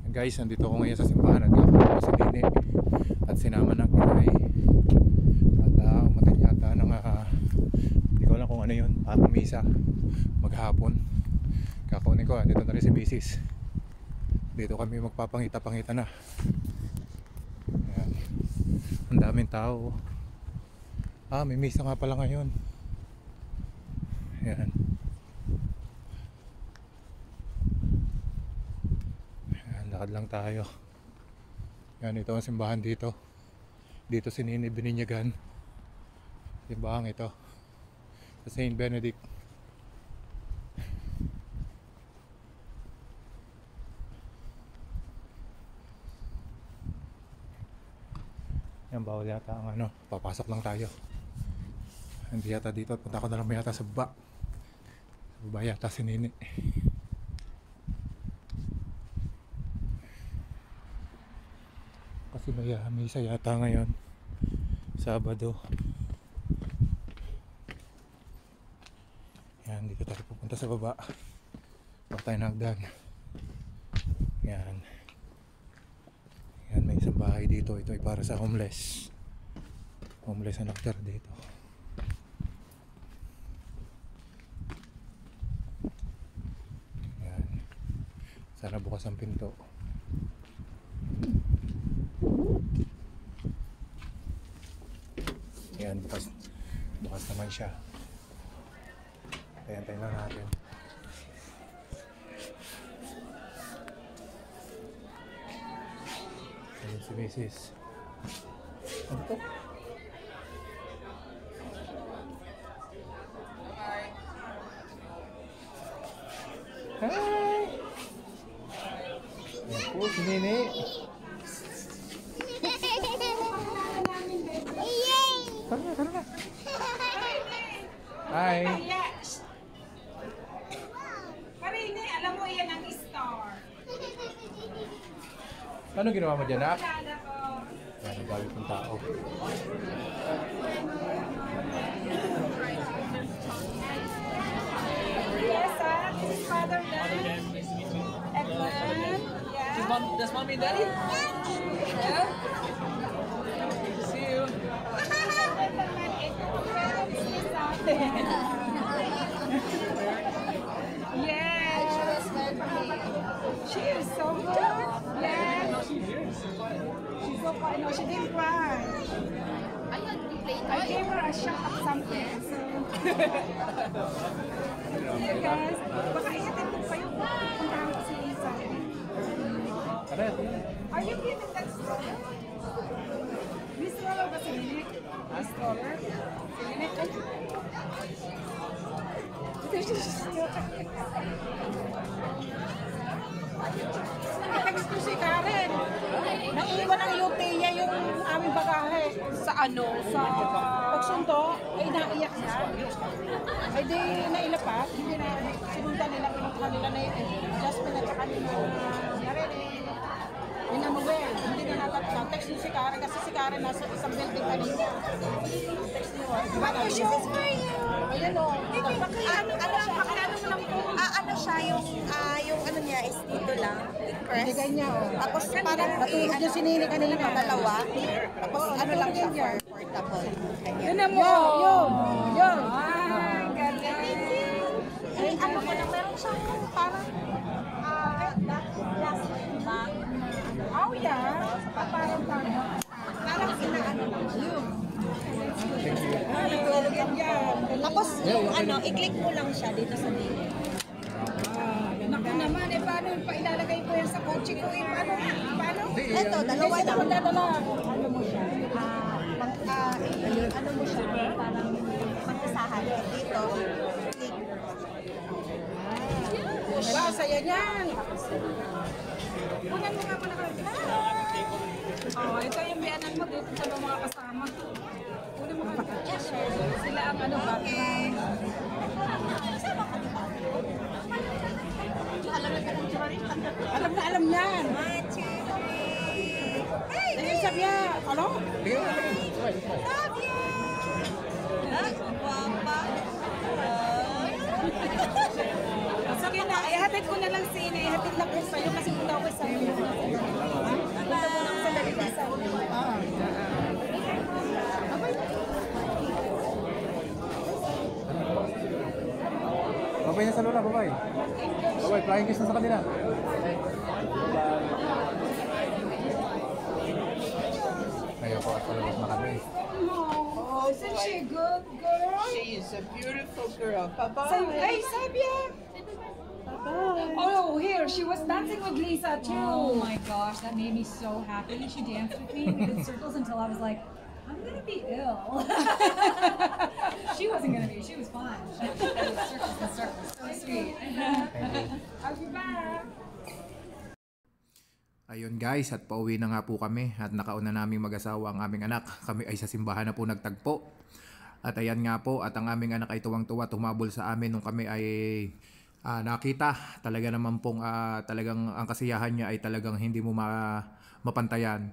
Guys, nandito ako ngayon sa simbahan at ako si Nini at sinama ng inay at umatid yata ng hindi ko alam kung ano yun, parang misa maghapon. Kakunin ko, dito na rin si Mrs. Dito kami magpapangita-pangita na. Ayan. Ang daming tao. May misa nga pala ngayon. Ayan. Lakad lang tayo. Yan, ito ang simbahan dito. Dito si Nini bininyagan. Simbahan ito sa Saint Benedict. Yan, bawal yata ang ano. Papasok lang tayo. Hindi yata dito at punta ko na lang yata sa baba. Sa baba yata si Nini. Kasi may misa yata ngayon, Sabado. Yan, dito tayo pupunta sa baba. Baka tayo nagdan. Yan. Yan, may isang bahay dito. Ito ay para sa homeless. Homeless na nakatira dito. Yan. Sana bukas ang pinto. Yan, bukas naman siya. Ayan, tayo lang natin. Ayan si Mrs. Ano to? Hi! Ayan po, si Nini. Tara na. Hi. Karine, alam mo yan ang star. Ano ginawa mo dyan, ha? Kilala ko. Yan, ang dami pong tao. Yes, this is Father Dan. Edmund. Yeah. That's mommy and daddy? Yeah? See you. Yes. She is so good. Yes. She's so fine. No, she didn't cry. I gave her a shot of something. So. Yes. Baka ihatid ko kayo. Puntahan ko si Lisa. Are you giving that stroller? Miss Stroller ba si Nick? Miss Stroller? Si Nick? Nag-text ko si Karen. Naiiwan ng Luteya yung aming bagahe. Sa ano? Sa pagsundo. Ay naiyak siya. Ay di nailapat. Hindi na sinundan nila. Pinuntahan nila na yung adjustment at saka nila. Inamuwi. Hindi na natatsa. Text niyo si Karen kasi si Karen nasa isang building kanina. Text niyo. Ba't ko show for you? Ayan o. Ano siya, yung ano niya is dito lang, press. Hindi ganyan o. Tapos parang Natulog yung sinili kanina. dalawa. Tapos ano lang siya, portable. Yun na mo. Yun. Yun. Galing. Eh, ano ko lang, meron siyang parang plastic bag. Oh yeah. Parang Parang inaano lang siya. Natulog yan. Tapos yung ano, i-click mo lang siya dito sa name. Naku naman, paano pailalagay ko yan sa kotse ko? Paano? Ito, dalawa Kasi lang. magdadala. Ano mo siya? Ano mo siya, parang mag-isahan. Dito, click. Diba? Saya niyan. Kunan mo nga pala ka. Oh, ito yung biyanan mo dito sa mga kasama. Kunan mo nga. Sila ang ano ba? Alam na alam yan. 1, 2, 3. Hey! Ayun sabi niya. Ano? Love you! Guwapa. Sige na, ihatid ko na lang si Ine. Ihatid lang ko sa'yo kasi punta ako sa iyo. Babay na sa lola, babay. Babay, flying kiss na sa kanila. Ayun po, at palabas na kami. Oh, isn't she a good girl? She is a beautiful girl. Bye-bye. Say, hey, Sabia! Oh, here, she was dancing with Lisa too. Oh my gosh, that made me so happy. She danced with me. We did circles until I was like, I'm gonna be ill. She wasn't gonna be, she was fine. She did circles and circles. So sweet. I'll be back. Ayun guys, at pauwi na nga po kami at nakauna naming mag-asawa ang aming anak. Kami ay sa simbahan na po nagtagpo. At ayan nga po, at ang aming anak ay tuwang-tuwa, tumabol sa amin nung kami ay nakita. Talaga naman pong talagang ang kasiyahan niya ay talagang hindi mo mapantayan.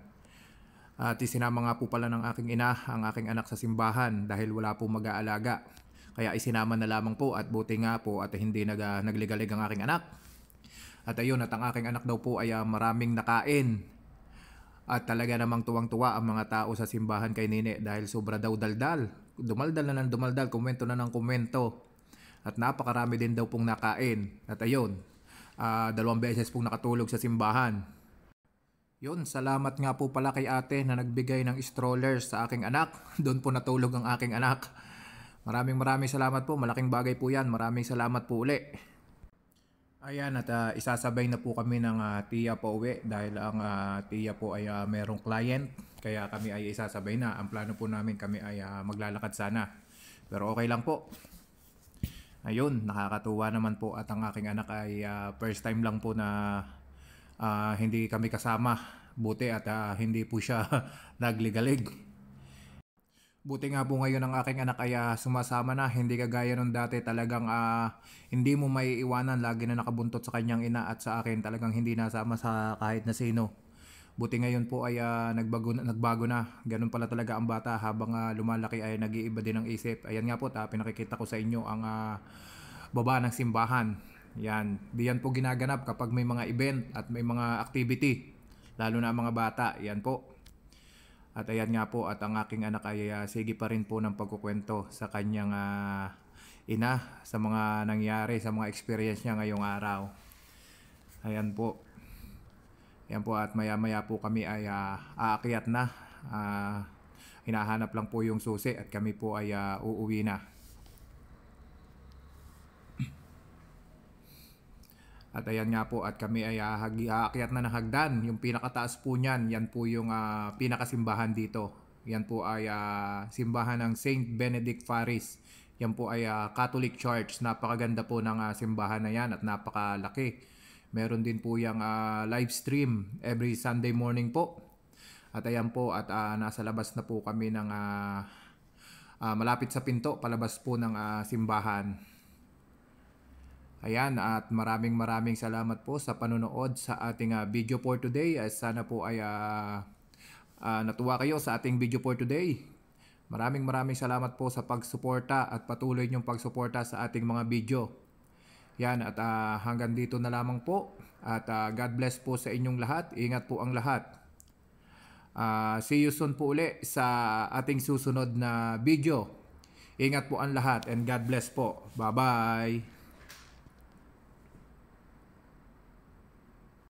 At isinama nga po pala ng aking ina ang aking anak sa simbahan dahil wala po mag-aalaga. Kaya isinama na lamang po at buti nga po at hindi nagligalig ang aking anak. At ayun, at ang aking anak daw po ay maraming nakain. At talaga namang tuwang-tuwa ang mga tao sa simbahan kay Nene dahil sobra daw daldal. Dumaldal na ng dumaldal, komento na ng komento. At napakarami din daw pong nakain. At ayun, 2 beses pong nakatulog sa simbahan. Yun, salamat nga po pala kay ate na nagbigay ng strollers sa aking anak. Doon po natulog ang aking anak. Maraming salamat po, malaking bagay po yan. Maraming salamat po uli. Ayan, at isasabay na po kami ng tiya po uwi dahil ang tiya po ay merong client. Kaya kami ay isasabay na. Ang plano po namin kami ay maglalakad sana. Pero okay lang po. Ayun, nakakatuwa naman po at ang aking anak ay first time lang po na hindi kami kasama. Buti at hindi po siya nagligalig. Buti nga po ngayon ang aking anak ay sumasama na, hindi kagaya nung dati talagang hindi mo maiiwanan, lagi na nakabuntot sa kanyang ina at sa akin talagang hindi nasama sa kahit na sino. Buti ngayon po ay nagbago na, ganun pala talaga ang bata habang lumalaki ay nag-iiba din ang isip. Ayan nga po, pinakikita ko sa inyo ang baba ng simbahan. Yan, diyan po ginaganap kapag may mga event at may mga activity, lalo na ang mga bata, yan po. At ayan nga po, at ang aking anak ay sige pa rin po ng pagkukwento sa kanyang ina sa mga nangyari, sa mga experience niya ngayong araw. Ayan po. Ayan po, at maya-maya po kami ay aakyat na. Hinahanap lang po yung susi at kami po ay uuwi na. At ayan nga po, at kami ay aakyat na ng hagdan. Yung pinakataas po niyan, yan po yung pinakasimbahan dito. Yan po ay simbahan ng Saint Benedict Faris. Yan po ay Catholic Church. Napakaganda po ng simbahan na yan at napakalaki. Meron din po yung live stream every Sunday morning po. At ayan po, at nasa labas na po kami ng malapit sa pinto, palabas po ng simbahan. Ayan, at maraming salamat po sa panonood sa ating video for today. Sana po ay natuwa kayo sa ating video for today. Maraming salamat po sa pagsuporta at patuloy niyong pagsuporta sa ating mga video. Yan, at hanggang dito na lamang po. At God bless po sa inyong lahat. Ingat po ang lahat. See you soon po uli sa ating susunod na video. Ingat po ang lahat and God bless po. Bye-bye!